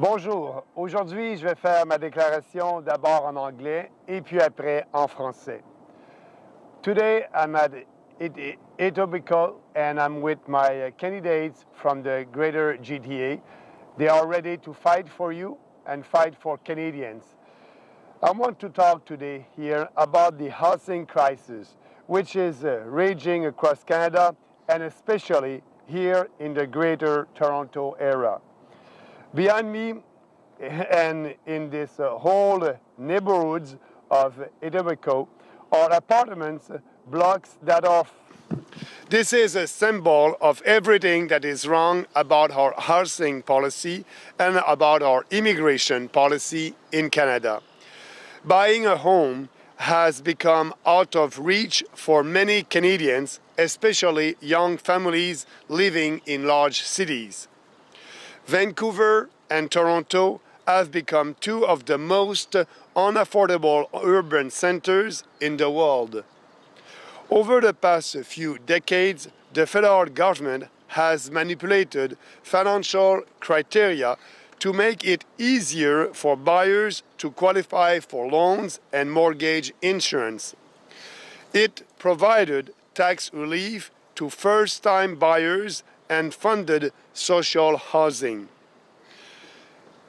Bonjour, aujourd'hui je vais faire ma déclaration d'abord en anglais et puis après en français. Today I'm at Etobicoke and I'm with my candidates from the greater GTA. They are ready to fight for you and fight for Canadians. I want to talk today here about the housing crisis, which is raging across Canada and especially here in the greater Toronto area. Behind me and in this whole neighborhoods of Etobicoke are apartments blocks that are. This is a symbol of everything that is wrong about our housing policy and about our immigration policy in Canada. Buying a home has become out of reach for many Canadians, especially young families living in large cities. Vancouver and Toronto have become two of the most unaffordable urban centers in the world. Over the past few decades, the federal government has manipulated financial criteria to make it easier for buyers to qualify for loans and mortgage insurance. It provided tax relief to first-time buyers and funded social housing.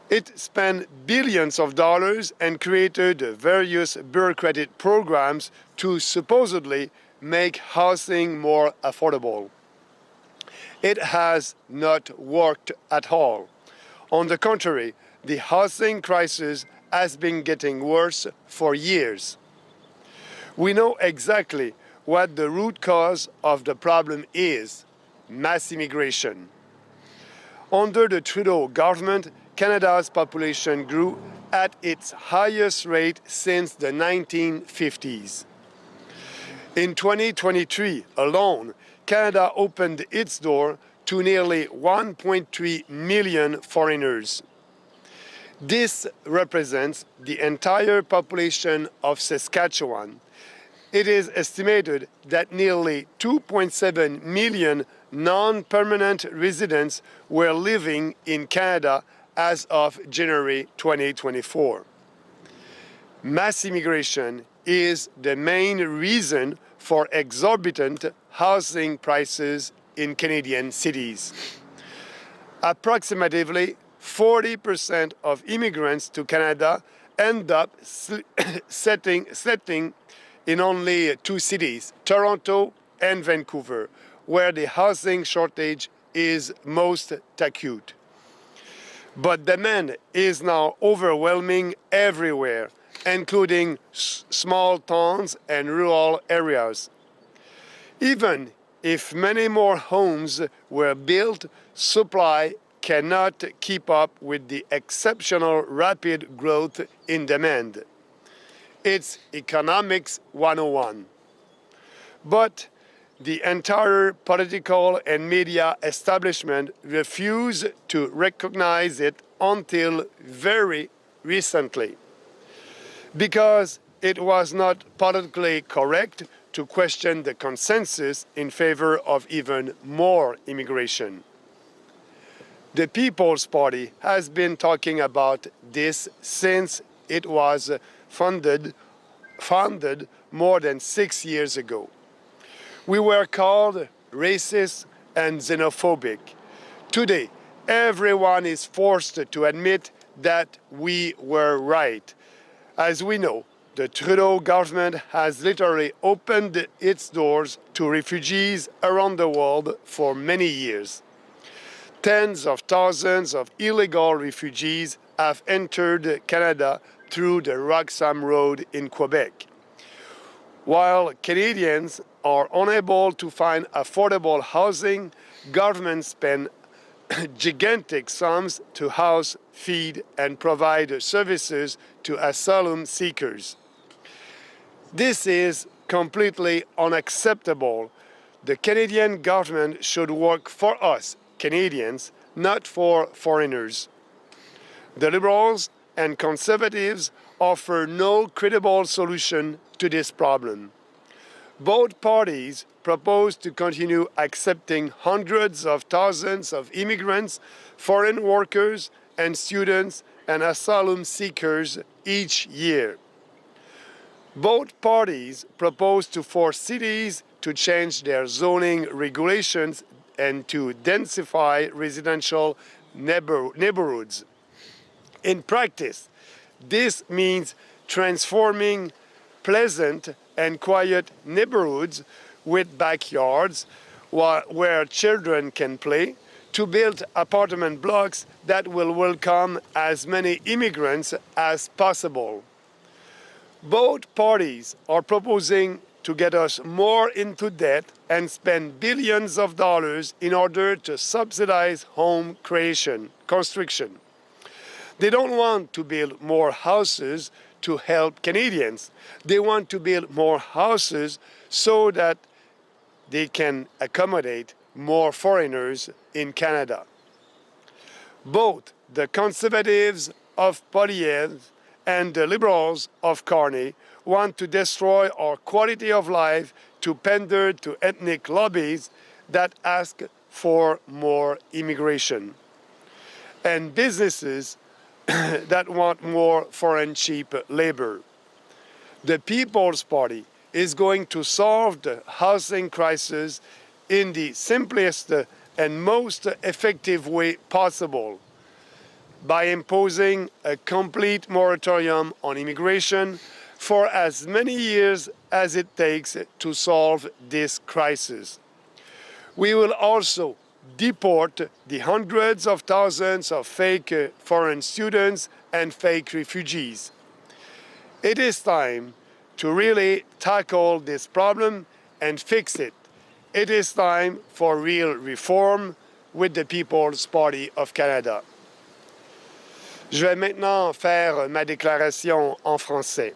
It spent billions of dollars and created various bureaucratic programs to supposedly make housing more affordable. It has not worked at all. On the contrary, the housing crisis has been getting worse for years. We know exactly what the root cause of the problem is: mass immigration. Under the Trudeau government, Canada's population grew at its highest rate since the 1950s. In 2023 alone, Canada opened its door to nearly 1.3 million foreigners. This represents the entire population of Saskatchewan. It is estimated that nearly 2.7 million non-permanent residents were living in Canada as of January 2024. Mass immigration is the main reason for exorbitant housing prices in Canadian cities. Approximately 40% of immigrants to Canada end up settling in only two cities, Toronto and Vancouver, where the housing shortage is most acute. But demand is now overwhelming everywhere, including small towns and rural areas. Even if many more homes were built, supply cannot keep up with the exceptional rapid growth in demand. It's Economics 101. But the entire political and media establishment refused to recognize it until very recently, because it was not politically correct to question the consensus in favor of even more immigration. The People's Party has been talking about this since it was founded more than 6 years ago. We were called racist and xenophobic. Today, everyone is forced to admit that we were right. As we know, the Trudeau government has literally opened its doors to refugees around the world for many years. Tens of thousands of illegal refugees have entered Canada through the Roxham Road in Quebec. While Canadians are unable to find affordable housing, governments spend gigantic sums to house, feed, and provide services to asylum seekers. This is completely unacceptable. The Canadian government should work for us, Canadians, not for foreigners. The Liberals and Conservatives offer no credible solution to this problem. Both parties propose to continue accepting hundreds of thousands of immigrants, foreign workers, and students and asylum seekers each year. Both parties propose to force cities to change their zoning regulations and to densify residential neighborhoods. In practice, this means transforming pleasant and quiet neighborhoods with backyards where children can play to build apartment blocks that will welcome as many immigrants as possible. Both parties are proposing to get us more into debt and spend billions of dollars in order to subsidize home construction. They don't want to build more houses to help Canadians. They want to build more houses so that they can accommodate more foreigners in Canada. Both the Conservatives of Populaire and the Liberals of Carney want to destroy our quality of life to pander to ethnic lobbies that ask for more immigration, and businesses that want more foreign cheap labor. The People's Party is going to solve the housing crisis in the simplest and most effective way possible, by imposing a complete moratorium on immigration for as many years as it takes to solve this crisis. We will also deport the hundreds of thousands of fake foreign students and fake refugees. It is time to really tackle this problem and fix it. It is time for real reform with the People's Party of Canada. Je vais maintenant faire ma déclaration en français.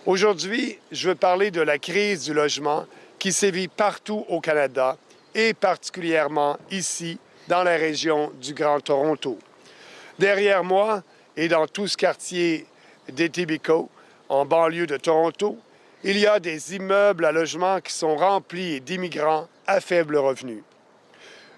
Aujourd'hui, je veux parler de la crise du logement qui sévit partout au Canada et particulièrement ici, dans la région du Grand Toronto. Derrière moi et dans tout ce quartier d'Etobicoke, en banlieue de Toronto, il y a des immeubles à logement qui sont remplis d'immigrants à faible revenu.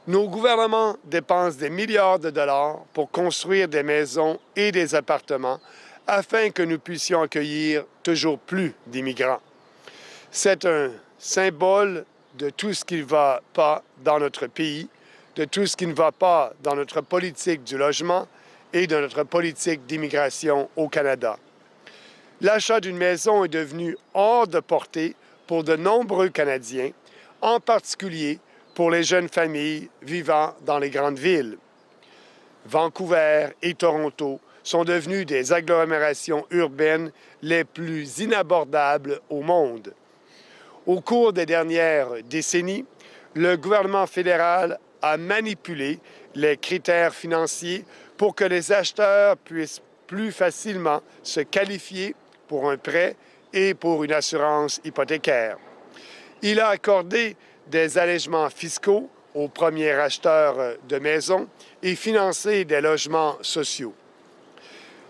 Nos gouvernements dépensent des milliards de dollars pour construire des maisons et des appartements afin que nous puissions accueillir toujours plus d'immigrants. C'est un symbole de tout ce qui ne va pas dans notre pays, de tout ce qui ne va pas dans notre politique du logement et de notre politique d'immigration au Canada. L'achat d'une maison est devenu hors de portée pour de nombreux Canadiens, en particulier pour les jeunes familles vivant dans les grandes villes. Vancouver et Toronto sont devenus des agglomérations urbaines les plus inabordables au monde. Au cours des dernières décennies, le gouvernement fédéral a manipulé les critères financiers pour que les acheteurs puissent plus facilement se qualifier pour un prêt et pour une assurance hypothécaire. Il a accordé des allègements fiscaux aux premiers acheteurs de maisons et financé des logements sociaux.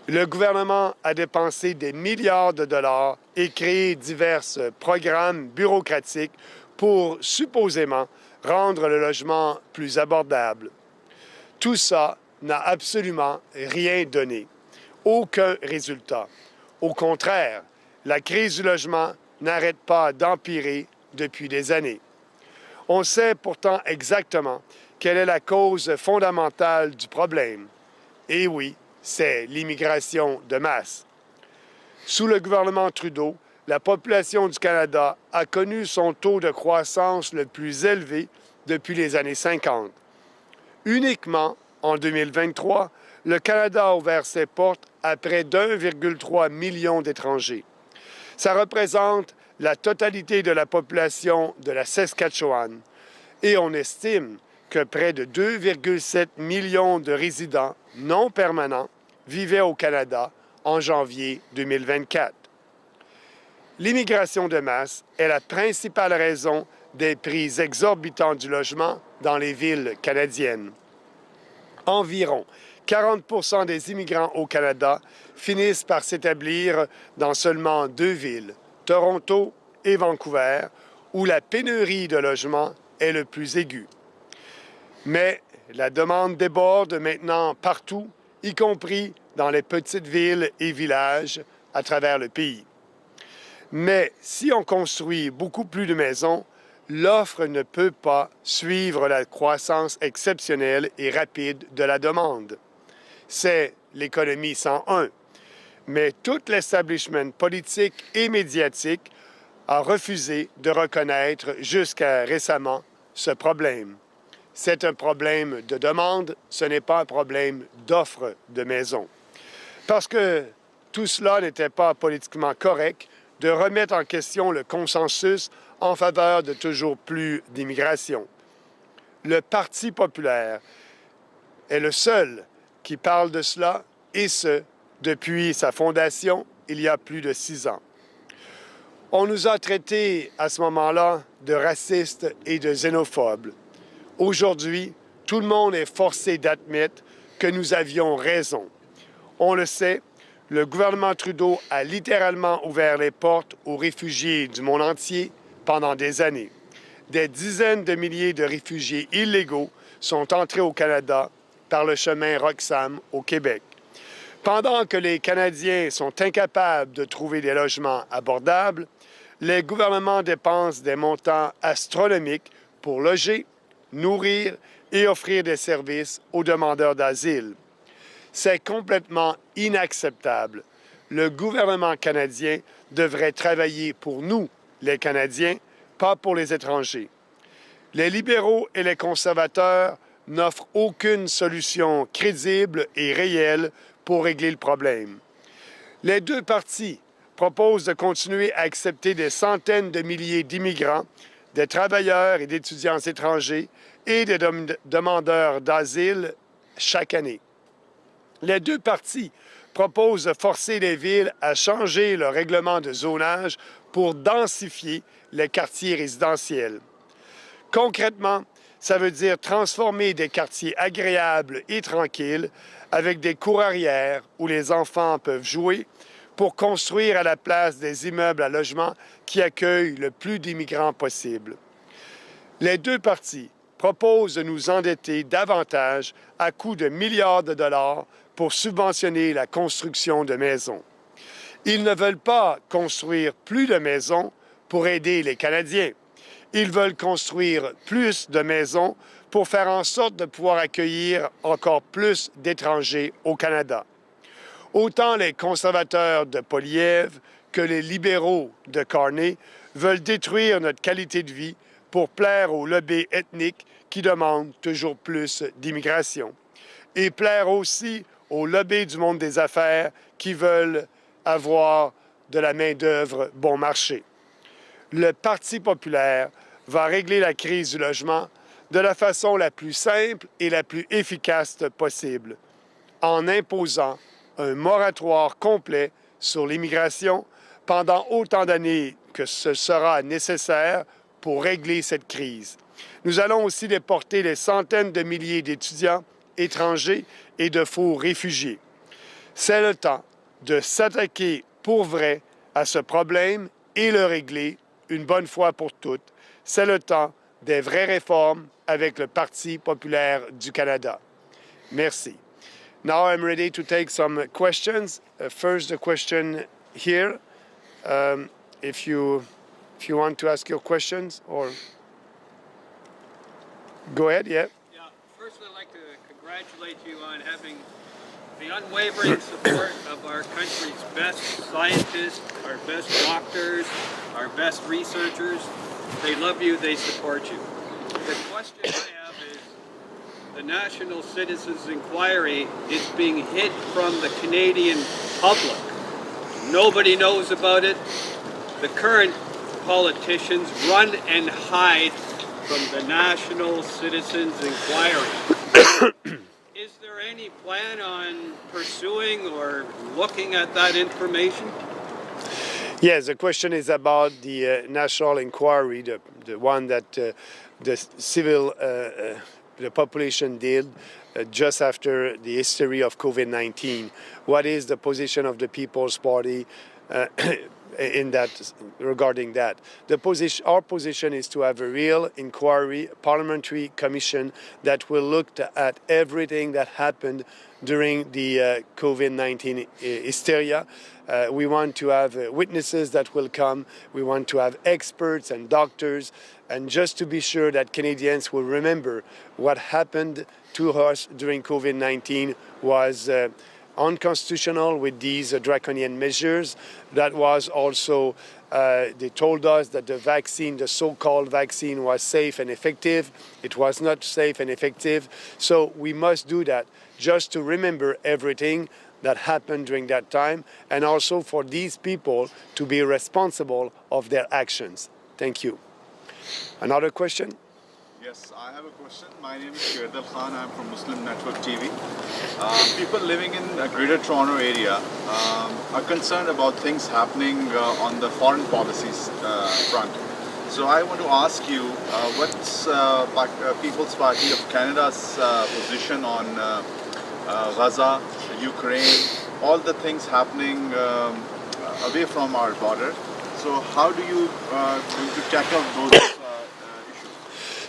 Le gouvernement a dépensé des milliards de dollars et créé divers programmes bureaucratiques pour supposément rendre le logement plus abordable. Tout ça n'a absolument rien donné, aucun résultat. Au contraire, la crise du logement n'arrête pas d'empirer depuis des années. On sait pourtant exactement quelle est la cause fondamentale du problème. Et oui, c'est l'immigration de masse. Sous le gouvernement Trudeau, la population du Canada a connu son taux de croissance le plus élevé depuis les années 50. Uniquement en 2023, le Canada a ouvert ses portes à près d'1,3 million d'étrangers. Ça représente la totalité de la population de la Saskatchewan et on estime que près de 2,7 millions de résidents non permanents vivaient au Canada en janvier 2024. L'immigration de masse est la principale raison des prix exorbitants du logement dans les villes canadiennes. Environ 40% des immigrants au Canada finissent par s'établir dans seulement 2 villes, Toronto et Vancouver, où la pénurie de logements est le plus aiguë. Mais la demande déborde maintenant partout y compris dans les petites villes et villages à travers le pays. Mais si on construit beaucoup plus de maisons, l'offre ne peut pas suivre la croissance exceptionnelle et rapide de la demande. C'est l'économie 101. Mais tout l'establishment politique et médiatique a refusé de reconnaître jusqu'à récemment ce problème. C'est un problème de demande, ce n'est pas un problème d'offre de maisons. Parce que tout cela n'était pas politiquement correct de remettre en question le consensus en faveur de toujours plus d'immigration. Le Parti populaire est le seul qui parle de cela, et ce, depuis sa fondation, il y a plus de 6 ans. On nous a traités à ce moment-là de racistes et de xénophobes. Aujourd'hui, tout le monde est forcé d'admettre que nous avions raison. On le sait, le gouvernement Trudeau a littéralement ouvert les portes aux réfugiés du monde entier pendant des années. Des dizaines de milliers de réfugiés illégaux sont entrés au Canada par le chemin Roxham au Québec. Pendant que les Canadiens sont incapables de trouver des logements abordables, les gouvernements dépensent des montants astronomiques pour loger, nourrir et offrir des services aux demandeurs d'asile. C'est complètement inacceptable. Le gouvernement canadien devrait travailler pour nous, les Canadiens, pas pour les étrangers. Les libéraux et les conservateurs n'offrent aucune solution crédible et réelle pour régler le problème. Les deux partis proposent de continuer à accepter des centaines de milliers d'immigrants, des travailleurs et d'étudiants étrangers et des demandeurs d'asile chaque année. Les deux partis proposent de forcer les villes à changer leur règlement de zonage pour densifier les quartiers résidentiels. Concrètement, ça veut dire transformer des quartiers agréables et tranquilles avec des cours arrière où les enfants peuvent jouer pour construire à la place des immeubles à logement qui accueillent le plus d'immigrants possible. Les deux partis proposent de nous endetter davantage à coût de milliards de dollars pour subventionner la construction de maisons. Ils ne veulent pas construire plus de maisons pour aider les Canadiens. Ils veulent construire plus de maisons pour faire en sorte de pouvoir accueillir encore plus d'étrangers au Canada. Autant les conservateurs de Poilievre que les libéraux de Carney veulent détruire notre qualité de vie pour plaire aux lobbies ethniques qui demandent toujours plus d'immigration. Et plaire aussi aux lobbies du monde des affaires qui veulent avoir de la main-d'œuvre bon marché. Le Parti populaire va régler la crise du logement de la façon la plus simple et la plus efficace possible, en imposant un moratoire complet sur l'immigration pendant autant d'années que ce sera nécessaire pour régler cette crise. Nous allons aussi déporter des centaines de milliers d'étudiants étrangers et de faux réfugiés. C'est le temps de s'attaquer pour vrai à ce problème et le régler une bonne fois pour toutes. C'est le temps des vraies réformes avec le Parti populaire du Canada. Merci. Now I'm ready to take some questions. First, the question here. If you want to ask your questions, or go ahead. Yeah. Yeah. First, I'd like to congratulate you on having the unwavering support of our country's best scientists, our best doctors, our best researchers. They love you. They support you. The question I have is, the National Citizens Inquiry is being hid from the Canadian public. Nobody knows about it. The current politicians run and hide from the National Citizens Inquiry. Is there any plan on pursuing or looking at that information? Yes, the question is about the National Inquiry, the one that the civil the population did just after the history of COVID-19. What is the position of the People's Party in that regarding that. Our position is to have a real inquiry, parliamentary commission that will look at everything that happened during the COVID-19 hysteria. We want to have witnesses that will come. We want to have experts and doctors, and just to be sure that Canadians will remember what happened to us during COVID-19 was unconstitutional with these draconian measures. That was also, they told us that the vaccine, the so-called vaccine, was safe and effective. It was not safe and effective. So we must do that just to remember everything that happened during that time, and also for these people to be responsible of their actions. Thank you. Another question? Yes, I have a question. My name is Shirdal Khan. I'm from Muslim Network TV. People living in the Greater Toronto area are concerned about things happening on the foreign policies front. So I want to ask you, what's People's Party of Canada's position on Gaza, Ukraine, all the things happening away from our border? So how do you going to tackle those issues?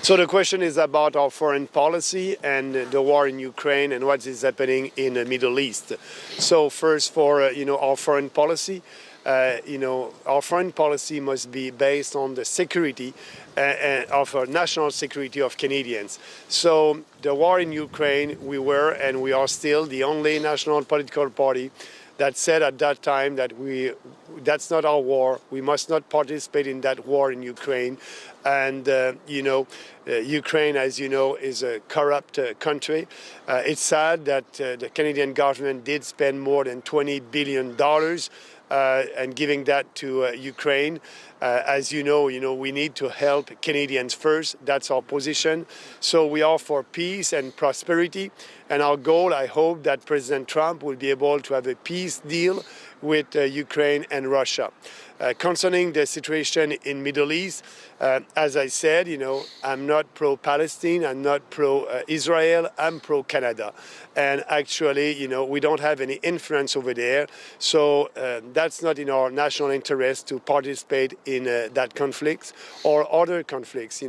So the question is about our foreign policy and the war in Ukraine and what is happening in the Middle East. So first, for our foreign policy, our foreign policy must be based on the security of our national security of Canadians. So the war in Ukraine, we were and we are still the only national political party that said at that time that that's not our war. We must not participate in that war in Ukraine. And, Ukraine, as you know, is a corrupt country. It's sad that the Canadian government did spend more than $20 billion and giving that to Ukraine. As you know, we need to help Canadians first. That's our position. So we are for peace and prosperity. And our goal, I hope that President Trump will be able to have a peace deal with Ukraine and Russia. Concerning the situation in Middle East, as I said, I'm not pro-Palestine, I'm not pro-Israel, I'm pro-Canada. And actually, we don't have any influence over there. So that's not in our national interest to participate in that conflict or other conflicts.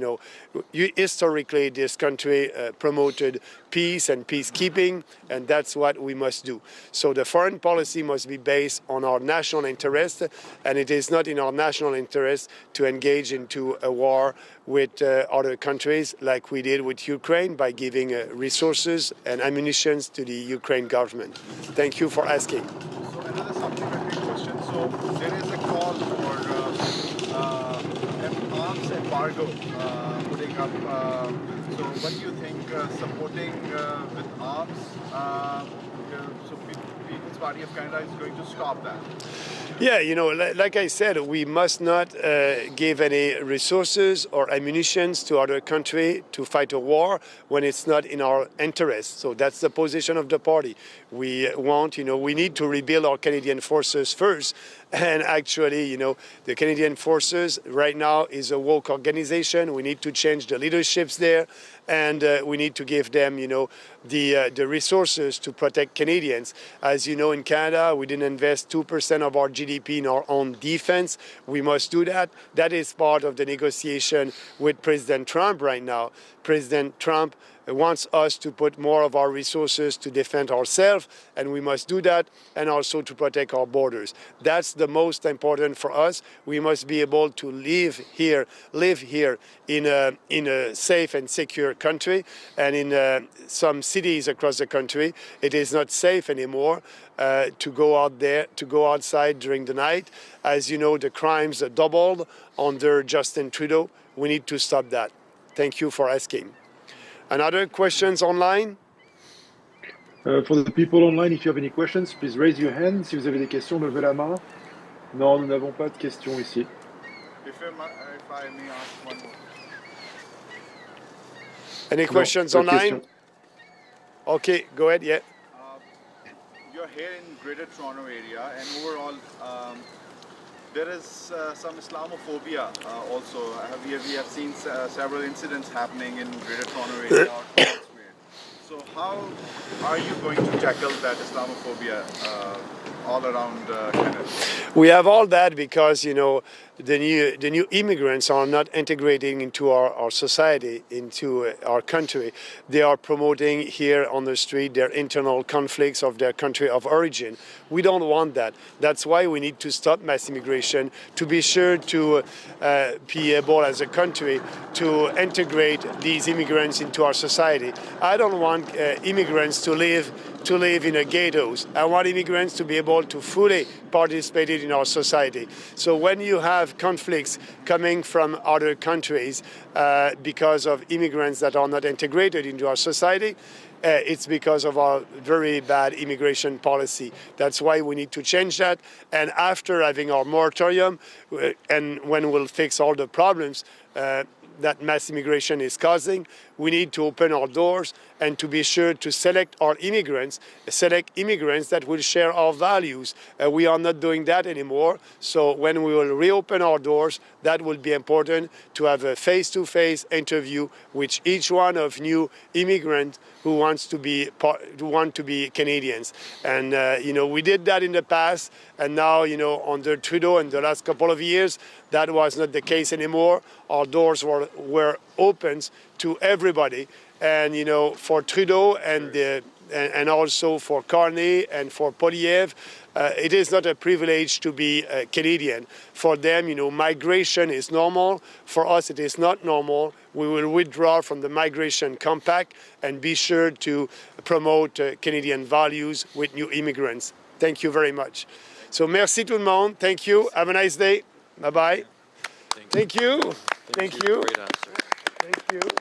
Historically, this country promoted peace and peacekeeping, and that's what we must do. So the foreign policy must be based on our national interest, and it is not in our national interest to engage into a war with other countries like we did with Ukraine by giving resources and ammunition to the Ukraine government. Thank you for asking. So another supplementary question. So there is a call for an arms embargo putting up. So what do you think supporting with arms? So People's Party of Canada is going to stop that? Yeah, like I said, we must not give any resources or ammunition to other country to fight a war when it's not in our interest. So that's the position of the party. We want, we need to rebuild our Canadian forces first. And actually, the Canadian forces right now is a woke organization. We need to change the leaderships there. And we need to give them, the resources to protect Canadians. As you know, in Canada, we didn't invest 2% of our GDP in our own defense. We must do that. That is part of the negotiation with President Trump right now. President Trump wants us to put more of our resources to defend ourselves, and we must do that, and also to protect our borders. That's the most important for us. We must be able to live here in a safe and secure country, and in some cities across the country, it is not safe anymore to go outside during the night. As you know, the crimes doubled under Justin Trudeau. We need to stop that. Thank you for asking. Another questions online? For the people online, if you have any questions, please raise your hand. Si vous avez des questions, levez la main. Non, nous n'avons pas de questions ici. If I may ask one more. Any questions online? Okay, go ahead, yeah. You're here in Greater Toronto area, and overall, there is some Islamophobia also. We have seen several incidents happening in Greater Toronto area or elsewhere. So how are you going to tackle that Islamophobia all around Canada? We have all that because, you know, the new immigrants are not integrating into our society, into our country. They are promoting here on the street their internal conflicts of their country of origin. We don't want that. That's why we need to stop mass immigration, to be sure to be able as a country to integrate these immigrants into our society. I don't want immigrants to live in a ghettos. I want immigrants to be able to fully participate in our society. So when you have conflicts coming from other countries because of immigrants that are not integrated into our society, it's because of our very bad immigration policy. That's why we need to change that. And after having our moratorium, and when we'll fix all the problems that mass immigration is causing, we need to open our doors and to be sure to select immigrants that will share our values. We are not doing that anymore. So when we will reopen our doors, that will be important to have a face-to-face interview with each one of new immigrants who want to be Canadians. And you know, we did that in the past, and now, you know, under Trudeau in the last couple of years, that was not the case anymore. Our doors were opened to everybody, and you know, for Trudeau and also for Carney and for Polyev, it is not a privilege to be Canadian. For them, you know, migration is normal. For us, it is not normal. We will withdraw from the migration compact and be sure to promote Canadian values with new immigrants. Thank you very much. So merci tout le monde. Thank you. Have a nice day. Bye-bye. Thank you. Thank you. Great answer. Thank you.